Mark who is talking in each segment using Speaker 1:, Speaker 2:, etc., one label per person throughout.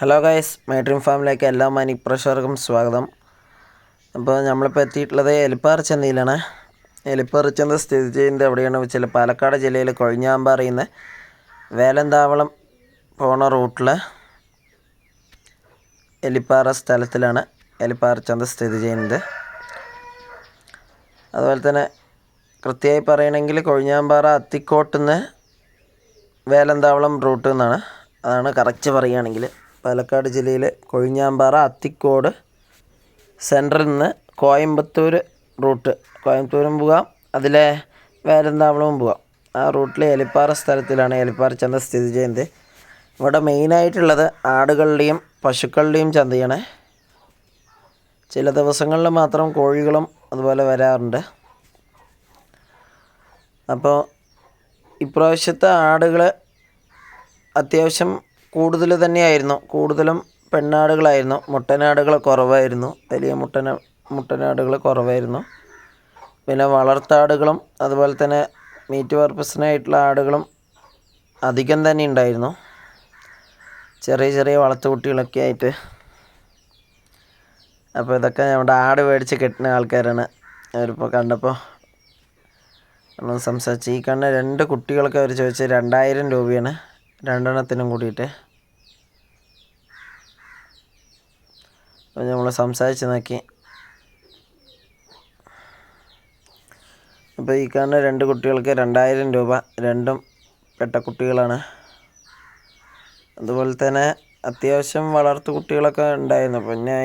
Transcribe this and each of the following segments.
Speaker 1: Hello guys, my dream ഫാമിലേക്ക് എല്ലാ മാന്യപ്രേക്ഷകർക്കും സ്വാഗതം. അപ്പോൾ നമ്മളിപ്പോൾ എത്തിയിട്ടുള്ളത് എലിപ്പാറ ചന്തയിലാണ്. എലിപ്പാറ ചന്ത സ്ഥിതി ചെയ്യുന്നത് എവിടെയാണെന്ന് വെച്ചാൽ പാലക്കാട് ജില്ലയിൽ കൊഴിഞ്ഞാമ്പാറയിൽ വേലന്താവളം പോണ റൂട്ടിൽ എലിപ്പാറ സ്ഥലത്തിലാണ് എലിപ്പാറ ചന്ത സ്ഥിതി ചെയ്യുന്നത്. അതുപോലെ തന്നെ കൃത്യമായി പറയുകയാണെങ്കിൽ കൊഴിഞ്ഞാമ്പാറ അത്തിക്കോട്ടുനിന്ന് വേലന്താവളം റൂട്ട് എന്നാണ്, അതാണ് കറക്റ്റ് പറയുകയാണെങ്കിൽ. പാലക്കാട് ജില്ലയിൽ കൊഴിഞ്ഞാമ്പാറ അത്തിക്കോട് സെൻറ്ററിൽ നിന്ന് കോയമ്പത്തൂർ റൂട്ട്, കോയമ്പത്തൂരും പോകാം, അതിലെ വേലന്താവളവും പോകാം. ആ റൂട്ടിൽ എലിപ്പാറ സ്ഥലത്തിലാണ് എലിപ്പാറ ചന്ത സ്ഥിതി ചെയ്യുന്നത്. ഇവിടെ മെയിനായിട്ടുള്ളത് ആടുകളുടെയും പശുക്കളുടെയും ചന്തയാണ്. ചില ദിവസങ്ങളിൽ മാത്രം കോഴികളും അതുപോലെ വരാറുണ്ട്. അപ്പോൾ ഇപ്രാവശ്യത്തെ ആടുകൾ അത്യാവശ്യം കൂടുതൽ തന്നെയായിരുന്നു. കൂടുതലും പെണ്ണാടുകളായിരുന്നു. മുട്ടനാടുകൾ കുറവായിരുന്നു. വലിയ മുട്ടനാടുകൾ കുറവായിരുന്നു. പിന്നെ വളർത്താടുകളും അതുപോലെ തന്നെ മീറ്റ് പർപ്പസിനായിട്ടുള്ള ആടുകളും അധികം തന്നെ ഉണ്ടായിരുന്നു. ചെറിയ ചെറിയ വളർത്തുകുട്ടികളൊക്കെ ആയിട്ട്. അപ്പോൾ ഇതൊക്കെ നമ്മുടെ ആട് മേടിച്ച് കെട്ടുന്ന ആൾക്കാരാണ്. അവരിപ്പോൾ കണ്ടപ്പോൾ നമ്മൾ സംസാരിച്ച് ഈ കാണുന്ന 2 കുട്ടികൾക്ക് അവർ ചോദിച്ചത് 2000 രൂപയാണ് രണ്ടെണ്ണത്തിനും കൂടിയിട്ട്. അപ്പോൾ നമ്മൾ സംസാരിച്ച് നോക്കി. അപ്പോൾ ഈ കാണുന്ന 2 കുട്ടികൾക്ക് 2000 രൂപ, രണ്ടും പെട്ടക്കുട്ടികളാണ്. അതുപോലെ തന്നെ അത്യാവശ്യം വളർത്തു കുട്ടികളൊക്കെ ഉണ്ടായിരുന്നു. പിന്നെ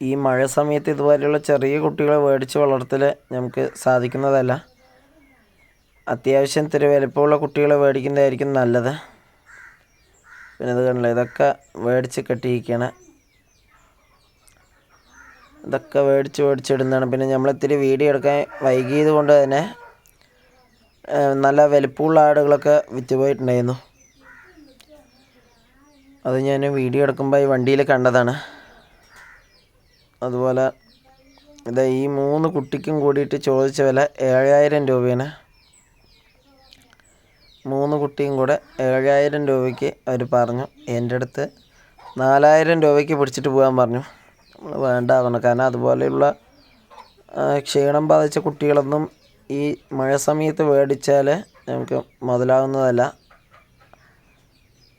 Speaker 1: ഈ മഴ സമയത്ത് ഇതുപോലെയുള്ള ചെറിയ കുട്ടികളെ മേടിച്ച് വളർത്തൽ നമുക്ക് സാധിക്കുന്നതല്ല. അത്യാവശ്യം ഇത്തിരി വലുപ്പമുള്ള കുട്ടികളെ മേടിക്കുന്നതായിരിക്കും നല്ലത്. പിന്നെ ഇത് കണ്ടില്ല, ഇതൊക്കെ മേടിച്ച് കെട്ടിയിരിക്കുകയാണ്. ഇതൊക്കെ മേടിച്ചിടുന്നതാണ്. പിന്നെ നമ്മളിത്തിരി വീഡിയോ എടുക്കാൻ വൈകിയത് കൊണ്ട് തന്നെ നല്ല വലുപ്പമുള്ള ആടുകളൊക്കെ വിറ്റുപോയിട്ടുണ്ടായിരുന്നു. അത് ഞാൻ വീഡിയോ എടുക്കുമ്പോൾ ഈ വണ്ടിയിൽ കണ്ടതാണ്. അതുപോലെ ഇത് ഈ 3 കുട്ടിക്കും കൂടിയിട്ട് ചോദിച്ച വില 7000 രൂപയാണ്. 3 കുട്ടിയും കൂടെ 7000 രൂപയ്ക്ക് അവർ പറഞ്ഞു. എൻ്റെ അടുത്ത് 4000 രൂപയ്ക്ക് പിടിച്ചിട്ട് പോകാൻ പറഞ്ഞു. നമ്മൾ വേണ്ട പറഞ്ഞു. കാരണം അതുപോലെയുള്ള ക്ഷീണം ബാധിച്ച കുട്ടികളൊന്നും ഈ മഴ സമയത്ത് മേടിച്ചാൽ നമുക്ക് മുതലാവുന്നതല്ല.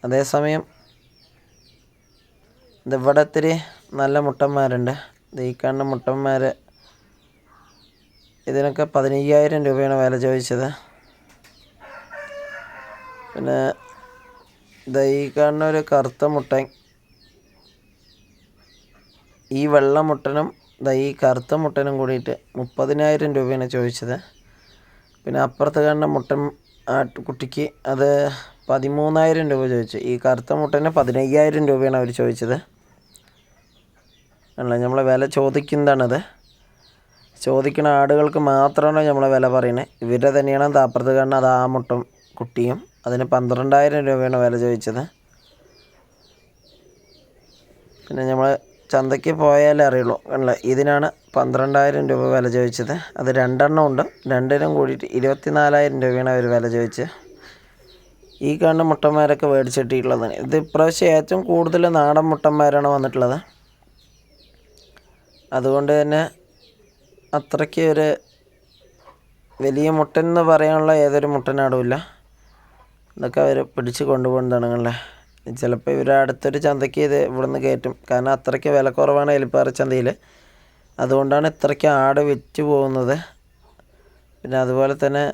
Speaker 1: അതേസമയം ഇതിവിടെ ഇത്തിരി നല്ല മുട്ടന്മാരുണ്ട്. ഈ കാണുന്ന മുട്ടന്മാർ ഇതിനൊക്കെ 15000 രൂപയാണ് വില ചോദിച്ചത്. പിന്നെ ഈ കാണുന്ന ഒരു കറുത്ത മുട്ടൻ, ഈ വെള്ള മുട്ടനും ഈ കറുത്ത മുട്ടനും കൂടിയിട്ട് 30000 രൂപയാണ് ചോദിച്ചത്. പിന്നെ അപ്പുറത്ത് കാണുന്ന മുട്ടൻ കുട്ടിക്ക് അത് 13000 രൂപ ചോദിച്ചു. ഈ കറുത്ത മുട്ടന് 15000 രൂപയാണ് അവർ ചോദിച്ചത്. അല്ല, നമ്മളെ വില ചോദിക്കുന്നതാണത്. ചോദിക്കുന്ന ആടുകൾക്ക് മാത്രമാണ് നമ്മളെ വില പറയുന്നത്. ഇവരുടെ തന്നെയാണ് അപ്പുറത്ത് കാണുന്ന അത് ആ മുട്ടൻ കുട്ടിയും. അതിന് 12000 രൂപയാണ് വില ചോദിച്ചത്. പിന്നെ നമ്മൾ ചന്തയ്ക്ക് പോയാലേ അറിയുള്ളൂ. അല്ല, ഇതിനാണ് 12000 രൂപ വില ചോദിച്ചത്. അത് 2 എണ്ണം ഉണ്ട്. രണ്ടിനും കൂടിയിട്ട് 24000 രൂപയാണ് അവർ വില ചോദിച്ചത്. ഈ കാണുന്ന മുട്ടന്മാരൊക്കെ മേടിച്ചിട്ടുള്ളതാണ്. ഇത് ഇപ്രാവശ്യം ഏറ്റവും കൂടുതൽ നാടൻ മുട്ടന്മാരാണ് വന്നിട്ടുള്ളത്. അതുകൊണ്ട് തന്നെ അത്രയ്ക്ക് ഒരു വലിയ മുട്ടൻ എന്ന് പറയാനുള്ള ഏതൊരു മുട്ടനാടുമില്ല. ഇതൊക്കെ അവർ പിടിച്ച് കൊണ്ടുപോകുന്നതാണ്. ചിലപ്പോൾ ഇവർ അടുത്തൊരു ചന്തയ്ക്ക് ഇത് ഇവിടുന്ന് കയറ്റും. കാരണം അത്രയ്ക്ക് വില കുറവാണ് എലിപ്പാറ ചന്തയിൽ. അതുകൊണ്ടാണ് ഇത്രയ്ക്ക് ആട് വിറ്റ് പോകുന്നത്. പിന്നെ അതുപോലെ തന്നെ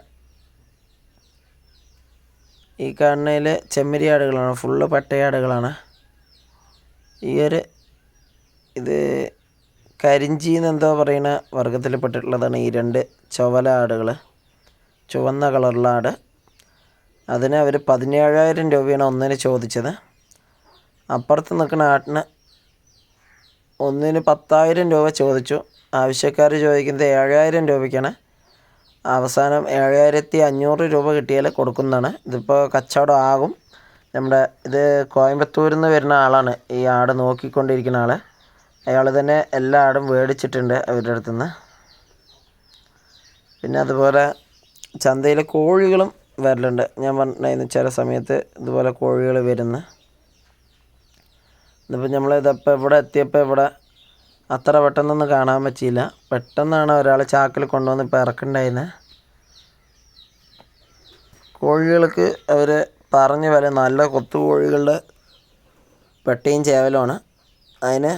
Speaker 1: ഈ കാണുന്നതിൽ ചെമ്മരി ആടുകളാണ്, ഫുള്ള് പട്ടയാടുകളാണ്. ഇത് കരിഞ്ചി എന്നെന്തോ പറയുന്ന വർഗത്തിൽപ്പെട്ടിട്ടുള്ളതാണ് ഈ 2 ചുവല ആടുകൾ, ചുവന്ന കളറുള്ള ആട്. അതിന് അവർ 17000 രൂപയാണ് ഒന്നിന് ചോദിച്ചത്. അപ്പുറത്ത് നിൽക്കുന്ന ആട്ടിന് ഒന്നിന് 10000 രൂപ ചോദിച്ചു. ആവശ്യക്കാർ ചോദിക്കുന്നത് 7000 രൂപയ്ക്കാണ്. അവസാനം 7500 രൂപ കിട്ടിയാൽ കൊടുക്കുന്നതാണ്. ഇതിപ്പോൾ കച്ചവടം ആകും. ഇത് കോയമ്പത്തൂരിൽ നിന്ന് വരുന്ന ആളാണ് ഈ ആട് നോക്കിക്കൊണ്ടിരിക്കുന്ന ആൾ. അയാൾ തന്നെ എല്ലാ ആടും മേടിച്ചിട്ടുണ്ട് അവരുടെ അടുത്തുനിന്ന്. പിന്നെ അതുപോലെ ചന്തയിൽ കോഴികളും വരലുണ്ട്. ഞാൻ പറഞ്ഞിരുന്നു ചില സമയത്ത് ഇതുപോലെ കോഴികൾ വരുന്നു. ഇതിപ്പോൾ നമ്മളിതപ്പോൾ ഇവിടെ എത്തിയപ്പോൾ ഇവിടെ അത്ര പെട്ടെന്നൊന്നും കാണാൻ പറ്റിയില്ല. പെട്ടെന്നാണ് ഒരാൾ ചാക്കിൽ കൊണ്ടുവന്ന് ഇപ്പോൾ ഇറക്കുന്നുണ്ടായിരുന്നത്. കോഴികൾക്ക് അവർ പറഞ്ഞ വില നല്ല കൊത്തുകോഴികളുടെ പെട്ടിയും ചേവലുമാണ്. അതിന്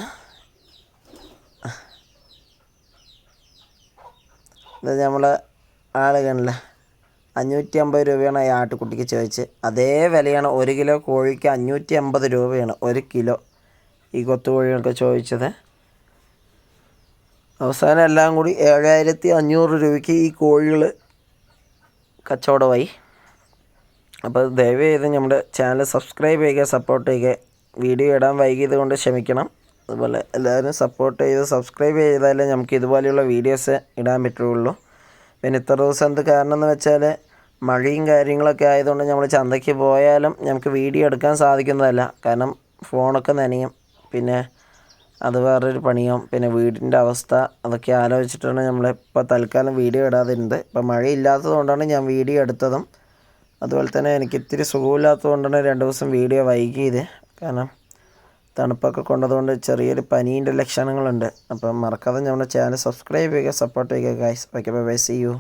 Speaker 1: ഇത് നമ്മളെ ആളുകളിൽ 550 രൂപയാണ് ഈ ആട്ടുകുട്ടിക്ക് ചോദിച്ച്. അതേ വിലയാണ് 1 കിലോ കോഴിക്ക് 550 രൂപയാണ് 1 കിലോ ഈ കൊത്തുകോഴികൾക്ക് ചോദിച്ചത്. അവസാനം എല്ലാം കൂടി 7500 രൂപയ്ക്ക് ഈ കോഴികൾ കച്ചവടമായി. അപ്പോൾ ദയവ് ചെയ്ത് നമ്മുടെ ചാനൽ സബ്സ്ക്രൈബ് ചെയ്യുക, സപ്പോർട്ട് ചെയ്യുക. വീഡിയോ ഇടാൻ വൈകിയത് കൊണ്ട് ക്ഷമിക്കണം. അതുപോലെ എല്ലാവരും സപ്പോർട്ട് ചെയ്ത് സബ്സ്ക്രൈബ് ചെയ്താലേ നമുക്ക് ഇതുപോലെയുള്ള വീഡിയോസ് ഇടാൻ പറ്റുള്ളൂ. പിന്നെ ഇത്ര ദിവസം എന്ത് കാരണം എന്ന് വെച്ചാൽ മഴയും കാര്യങ്ങളൊക്കെ ആയതുകൊണ്ട് നമ്മൾ ചന്തയ്ക്ക് പോയാലും നമുക്ക് വീഡിയോ എടുക്കാൻ സാധിക്കുന്നതല്ല. കാരണം ഫോണൊക്കെ നനയും, പിന്നെ അത് വേറൊരു പണിയാവും. പിന്നെ വീടിൻ്റെ അവസ്ഥ അതൊക്കെ ആലോചിച്ചിട്ടാണ് നമ്മളിപ്പോൾ തൽക്കാലം വീഡിയോ ഇടാതിരുന്നത്. ഇപ്പോൾ മഴയില്ലാത്തത് കൊണ്ടാണ് ഞാൻ വീഡിയോ എടുത്തതും. അതുപോലെ തന്നെ എനിക്ക് ഇത്തിരി സുഖമില്ലാത്തത് കൊണ്ടാണ് 2 ദിവസം വീഡിയോ വൈകിയത്. കാരണം തണുപ്പൊക്കെ കൊണ്ടതുകൊണ്ട് ചെറിയൊരു പനീൻ്റെ ലക്ഷണങ്ങളുണ്ട്. അപ്പം മറക്കാതെ നമ്മുടെ ചാനൽ സബ്സ്ക്രൈബ് ചെയ്യുക, സപ്പോർട്ട് ചെയ്യുക guys. Okay, bye bye, see U.